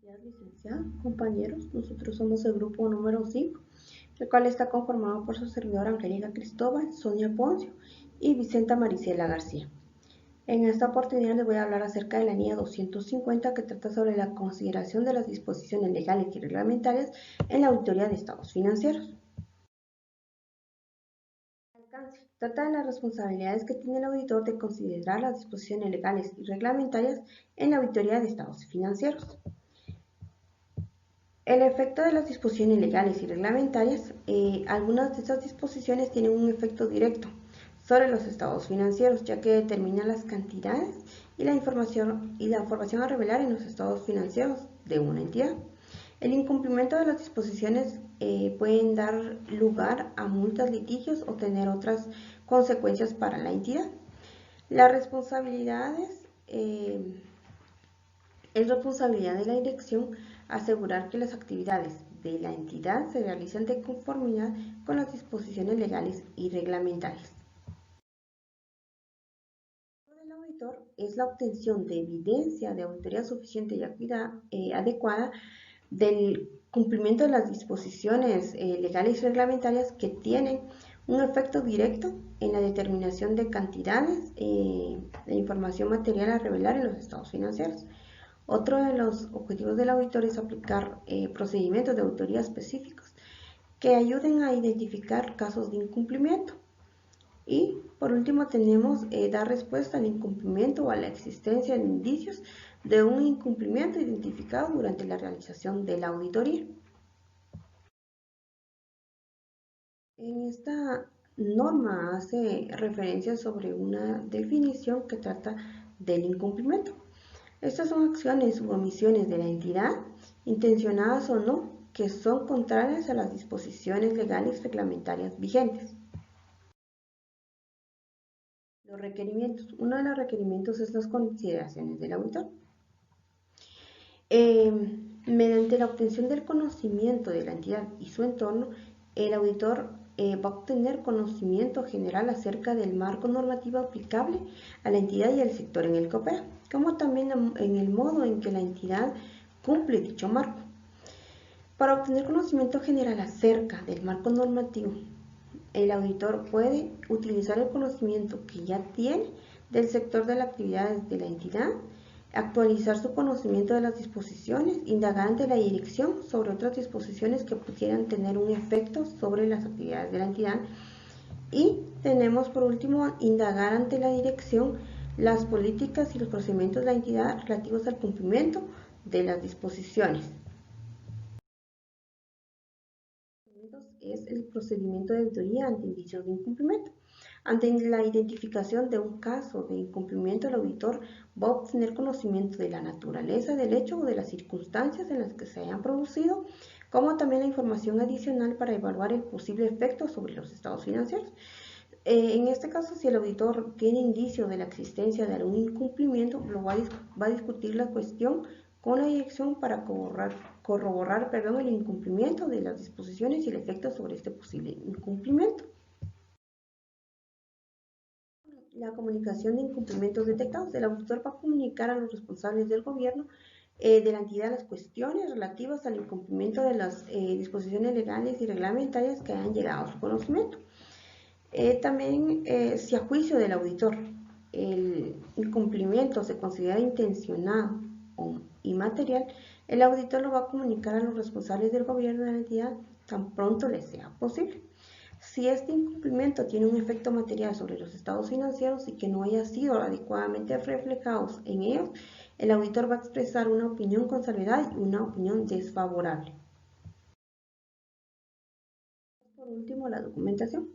días, licenciada, compañeros. Nosotros somos el grupo número 5, el cual está conformado por su servidora Angélica Cristóbal, Sonia Poncio y Vicenta Maricela García. En esta oportunidad les voy a hablar acerca de la NIA 250, que trata sobre la consideración de las disposiciones legales y reglamentarias en la auditoría de estados financieros. Trata de las responsabilidades que tiene el auditor de considerar las disposiciones legales y reglamentarias en la auditoría de estados financieros. El efecto de las disposiciones legales y reglamentarias, algunas de estas disposiciones tienen un efecto directo sobre los estados financieros, ya que determinan las cantidades y la información a revelar en los estados financieros de una entidad. El incumplimiento de las disposiciones pueden dar lugar a multas, litigios o tener otras consecuencias para la entidad. Las responsabilidades es responsabilidad de la dirección asegurar que las actividades de la entidad se realicen de conformidad con las disposiciones legales y reglamentarias. El auditor es la obtención de evidencia de auditoría suficiente y adecuada del cumplimiento de las disposiciones legales y reglamentarias que tienen un efecto directo en la determinación de cantidades de información material a revelar en los estados financieros. Otro de los objetivos del auditor es aplicar procedimientos de auditoría específicos que ayuden a identificar casos de incumplimiento. Y por último tenemos dar respuesta al incumplimiento o a la existencia de indicios de un incumplimiento identificado durante la realización de la auditoría. En esta norma hace referencia sobre una definición que trata del incumplimiento. Estas son acciones u omisiones de la entidad, intencionadas o no, que son contrarias a las disposiciones legales reglamentarias vigentes. Los requerimientos. Uno de los requerimientos es las consideraciones del auditor. Mediante la obtención del conocimiento de la entidad y su entorno, el auditor va a obtener conocimiento general acerca del marco normativo aplicable a la entidad y al sector en el que opera, como también en el modo en que la entidad cumple dicho marco. Para obtener conocimiento general acerca del marco normativo, el auditor puede utilizar el conocimiento que ya tiene del sector de las actividades de la entidad, actualizar su conocimiento de las disposiciones, indagar ante la dirección sobre otras disposiciones que pudieran tener un efecto sobre las actividades de la entidad. Y tenemos por último indagar ante la dirección las políticas y los procedimientos de la entidad relativos al cumplimiento de las disposiciones. Es el procedimiento de auditoría ante indicios de incumplimiento. Ante la identificación de un caso de incumplimiento, el auditor va a obtener conocimiento de la naturaleza del hecho o de las circunstancias en las que se hayan producido, como también la información adicional para evaluar el posible efecto sobre los estados financieros. En este caso, si el auditor tiene indicio de la existencia de algún incumplimiento, va a discutir la cuestión con la dirección para corroborar el incumplimiento de las disposiciones y el efecto sobre este posible incumplimiento. La comunicación de incumplimientos detectados. El auditor va a comunicar a los responsables del gobierno de la entidad las cuestiones relativas al incumplimiento de las disposiciones legales y reglamentarias que hayan llegado a su conocimiento. También, si a juicio del auditor el incumplimiento se considera intencionado y material, el auditor lo va a comunicar a los responsables del gobierno de la entidad tan pronto les sea posible. Si este incumplimiento tiene un efecto material sobre los estados financieros y que no haya sido adecuadamente reflejados en ellos, el auditor va a expresar una opinión con salvedad y una opinión desfavorable. Por último, la documentación.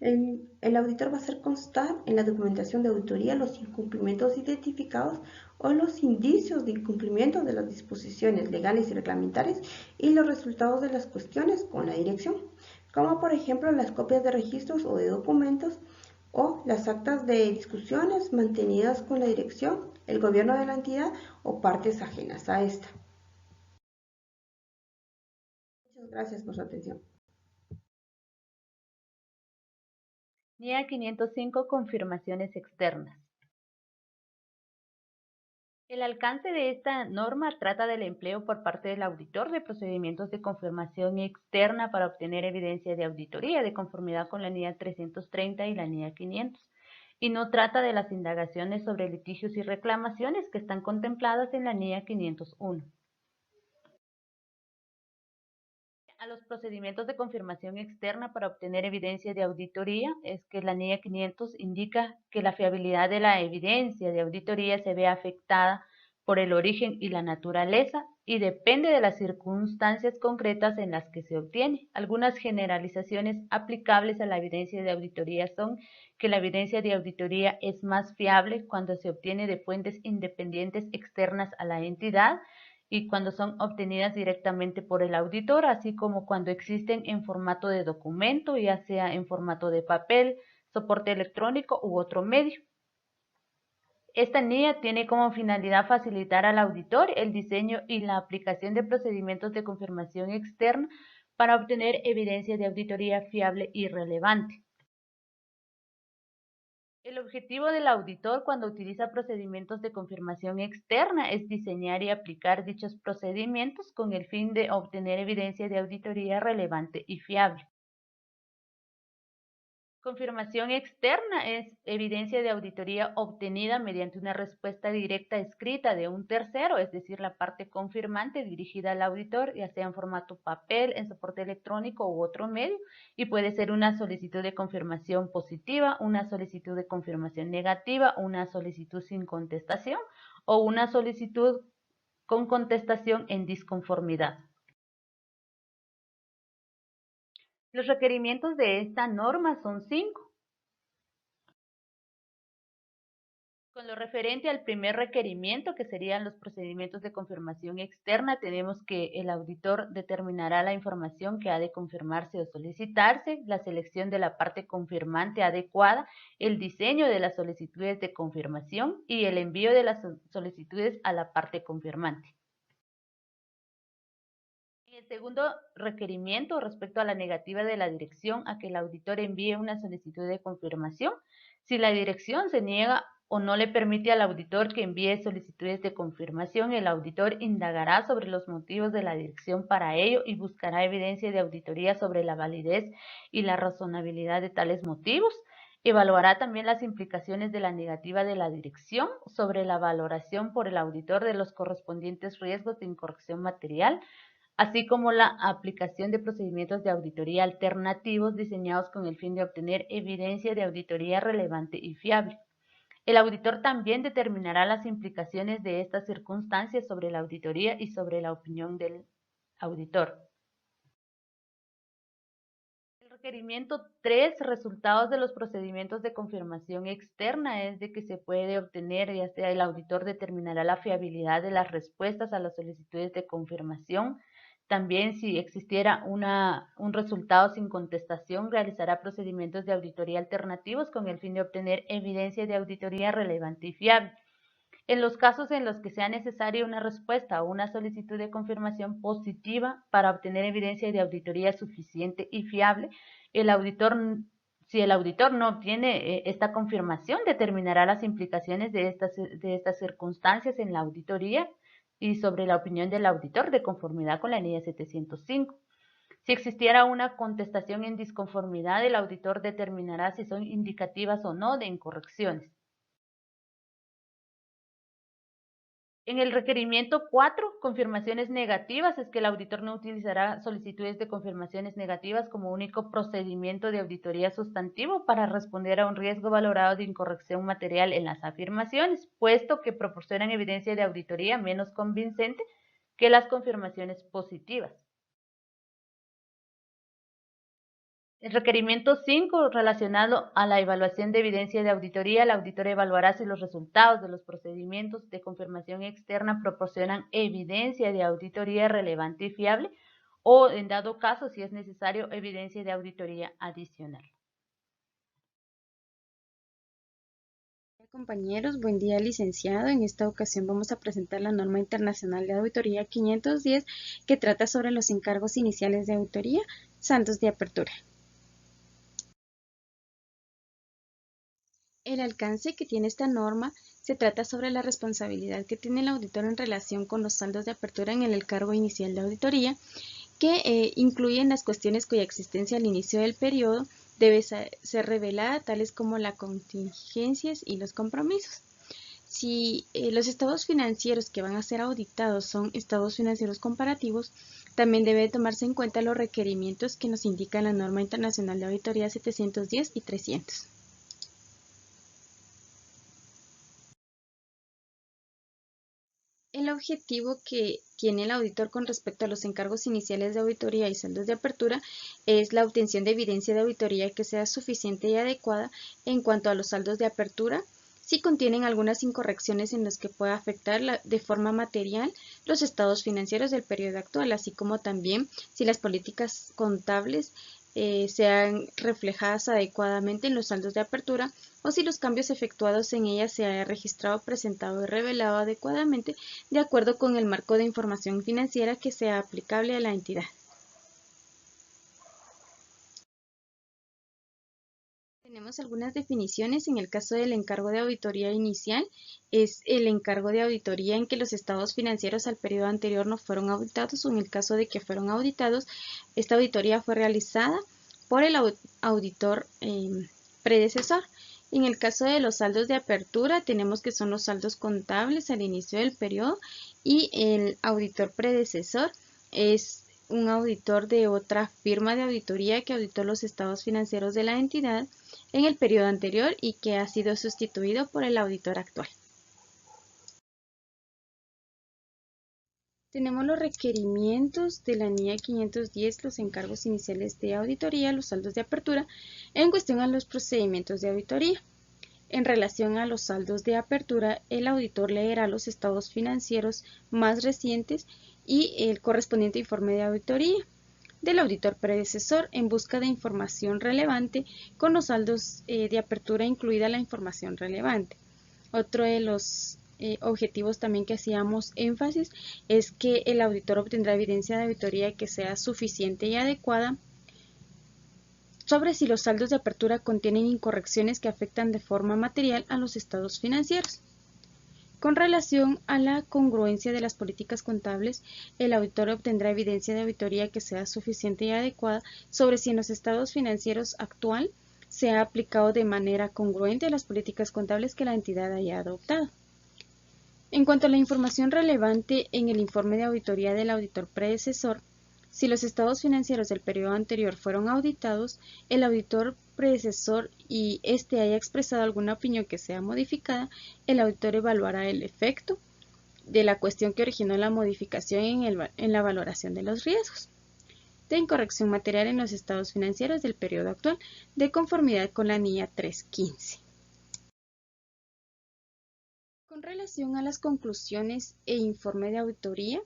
El auditor va a hacer constar en la documentación de auditoría los incumplimientos identificados o los indicios de incumplimiento de las disposiciones legales y reglamentarias y los resultados de las cuestiones con la dirección, como por ejemplo las copias de registros o de documentos o las actas de discusiones mantenidas con la dirección, el gobierno de la entidad o partes ajenas a esta. Muchas gracias por su atención. NIA 505 Confirmaciones externas. El alcance de esta norma trata del empleo por parte del auditor de procedimientos de confirmación externa para obtener evidencia de auditoría de conformidad con la NIA 330 y la NIA 500, y no trata de las indagaciones sobre litigios y reclamaciones que están contempladas en la NIA 501. A los procedimientos de confirmación externa para obtener evidencia de auditoría es que la NIA 500 indica que la fiabilidad de la evidencia de auditoría se ve afectada por el origen y la naturaleza y depende de las circunstancias concretas en las que se obtiene. Algunas generalizaciones aplicables a la evidencia de auditoría son que la evidencia de auditoría es más fiable cuando se obtiene de fuentes independientes externas a la entidad y cuando son obtenidas directamente por el auditor, así como cuando existen en formato de documento, ya sea en formato de papel, soporte electrónico u otro medio. Esta NIA tiene como finalidad facilitar al auditor el diseño y la aplicación de procedimientos de confirmación externa para obtener evidencia de auditoría fiable y relevante. El objetivo del auditor cuando utiliza procedimientos de confirmación externa es diseñar y aplicar dichos procedimientos con el fin de obtener evidencia de auditoría relevante y fiable. Confirmación externa es evidencia de auditoría obtenida mediante una respuesta directa escrita de un tercero, es decir, la parte confirmante dirigida al auditor, ya sea en formato papel, en soporte electrónico u otro medio, y puede ser una solicitud de confirmación positiva, una solicitud de confirmación negativa, una solicitud sin contestación o una solicitud con contestación en disconformidad. Los requerimientos de esta norma son 5. Con lo referente al primer requerimiento, que serían los procedimientos de confirmación externa, tenemos que el auditor determinará la información que ha de confirmarse o solicitarse, la selección de la parte confirmante adecuada, el diseño de las solicitudes de confirmación y el envío de las solicitudes a la parte confirmante. El segundo requerimiento respecto a la negativa de la dirección a que el auditor envíe una solicitud de confirmación, si la dirección se niega o no le permite al auditor que envíe solicitudes de confirmación, el auditor indagará sobre los motivos de la dirección para ello y buscará evidencia de auditoría sobre la validez y la razonabilidad de tales motivos. Evaluará también las implicaciones de la negativa de la dirección sobre la valoración por el auditor de los correspondientes riesgos de incorrección material, así como la aplicación de procedimientos de auditoría alternativos diseñados con el fin de obtener evidencia de auditoría relevante y fiable. El auditor también determinará las implicaciones de estas circunstancias sobre la auditoría y sobre la opinión del auditor. El requerimiento 3, resultados de los procedimientos de confirmación externa, es de que se puede obtener, ya sea el auditor determinará la fiabilidad de las respuestas a las solicitudes de confirmación. También, si existiera un resultado sin contestación, realizará procedimientos de auditoría alternativos con el fin de obtener evidencia de auditoría relevante y fiable. En los casos en los que sea necesaria una respuesta o una solicitud de confirmación positiva para obtener evidencia de auditoría suficiente y fiable, si el auditor no obtiene esta confirmación, determinará las implicaciones de estas circunstancias en la auditoría y sobre la opinión del auditor de conformidad con la NIA 705. Si existiera una contestación en disconformidad, el auditor determinará si son indicativas o no de incorrecciones. En el requerimiento 4, confirmaciones negativas, es que el auditor no utilizará solicitudes de confirmaciones negativas como único procedimiento de auditoría sustantivo para responder a un riesgo valorado de incorrección material en las afirmaciones, puesto que proporcionan evidencia de auditoría menos convincente que las confirmaciones positivas. El requerimiento 5, relacionado a la evaluación de evidencia de auditoría, el auditor evaluará si los resultados de los procedimientos de confirmación externa proporcionan evidencia de auditoría relevante y fiable o, en dado caso, si es necesario, evidencia de auditoría adicional. Compañeros, buen día licenciado. En esta ocasión vamos a presentar la norma internacional de auditoría 510 que trata sobre los encargos iniciales de auditoría, saldos de apertura. El alcance que tiene esta norma Se trata sobre la responsabilidad que tiene el auditor en relación con los saldos de apertura en el cargo inicial de auditoría, que incluyen las cuestiones cuya existencia al inicio del periodo debe ser revelada, tales como las contingencias y los compromisos. Si los estados financieros que van a ser auditados son estados financieros comparativos, también debe tomarse en cuenta los requerimientos que nos indica la norma internacional de auditoría 710 y 300. El objetivo que tiene el auditor con respecto a los encargos iniciales de auditoría y saldos de apertura es la obtención de evidencia de auditoría que sea suficiente y adecuada en cuanto a los saldos de apertura, si contienen algunas incorrecciones en las que pueda afectar de forma material los estados financieros del periodo actual, así como también si las políticas contables sean reflejadas adecuadamente en los saldos de apertura o si los cambios efectuados en ellas se haya registrado, presentado y revelado adecuadamente de acuerdo con el marco de información financiera que sea aplicable a la entidad. Tenemos algunas definiciones. En el caso del encargo de auditoría inicial, es el encargo de auditoría en que los estados financieros al periodo anterior no fueron auditados, o en el caso de que fueron auditados, esta auditoría fue realizada por el auditor predecesor. En el caso de los saldos de apertura, tenemos que son los saldos contables al inicio del periodo, y el auditor predecesor es un auditor de otra firma de auditoría que auditó los estados financieros de la entidad en el periodo anterior y que ha sido sustituido por el auditor actual. Tenemos los requerimientos de la NIA 510, los encargos iniciales de auditoría, los saldos de apertura, en cuestión a los procedimientos de auditoría. En relación a los saldos de apertura, el auditor leerá los estados financieros más recientes y el correspondiente informe de auditoría del auditor predecesor en busca de información relevante, con los saldos de apertura incluida la información relevante. Otro de los objetivos también que hacíamos énfasis es que el auditor obtendrá evidencia de auditoría que sea suficiente y adecuada sobre si los saldos de apertura contienen incorrecciones que afectan de forma material a los estados financieros. Con relación a la congruencia de las políticas contables, el auditor obtendrá evidencia de auditoría que sea suficiente y adecuada sobre si en los estados financieros actual se ha aplicado de manera congruente las políticas contables que la entidad haya adoptado. En cuanto a la información relevante en el informe de auditoría del auditor predecesor, si los estados financieros del periodo anterior fueron auditados, el auditor predecesor y éste haya expresado alguna opinión que sea modificada, el auditor evaluará el efecto de la cuestión que originó la modificación en la valoración de los riesgos de incorrección material en los estados financieros del periodo actual, de conformidad con la NIA 315. Con relación a las conclusiones e informe de auditoría,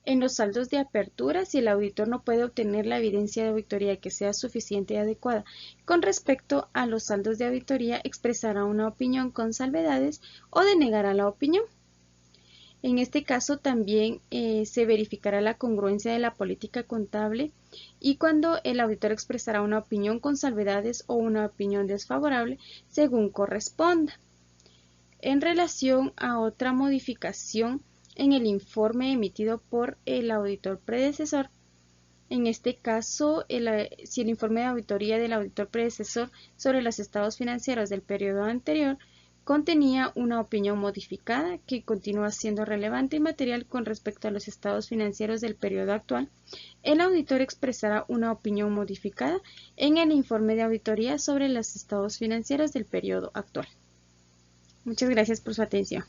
en los saldos de apertura, si el auditor no puede obtener la evidencia de auditoría que sea suficiente y adecuada con respecto a los saldos de auditoría, expresará una opinión con salvedades o denegará la opinión. En este caso también se verificará la congruencia de la política contable, y cuando el auditor expresará una opinión con salvedades o una opinión desfavorable según corresponda. En relación a otra modificación en el informe emitido por el auditor predecesor, en este caso, si el informe de auditoría del auditor predecesor sobre los estados financieros del periodo anterior contenía una opinión modificada que continúa siendo relevante y material con respecto a los estados financieros del periodo actual, el auditor expresará una opinión modificada en el informe de auditoría sobre los estados financieros del periodo actual. Muchas gracias por su atención.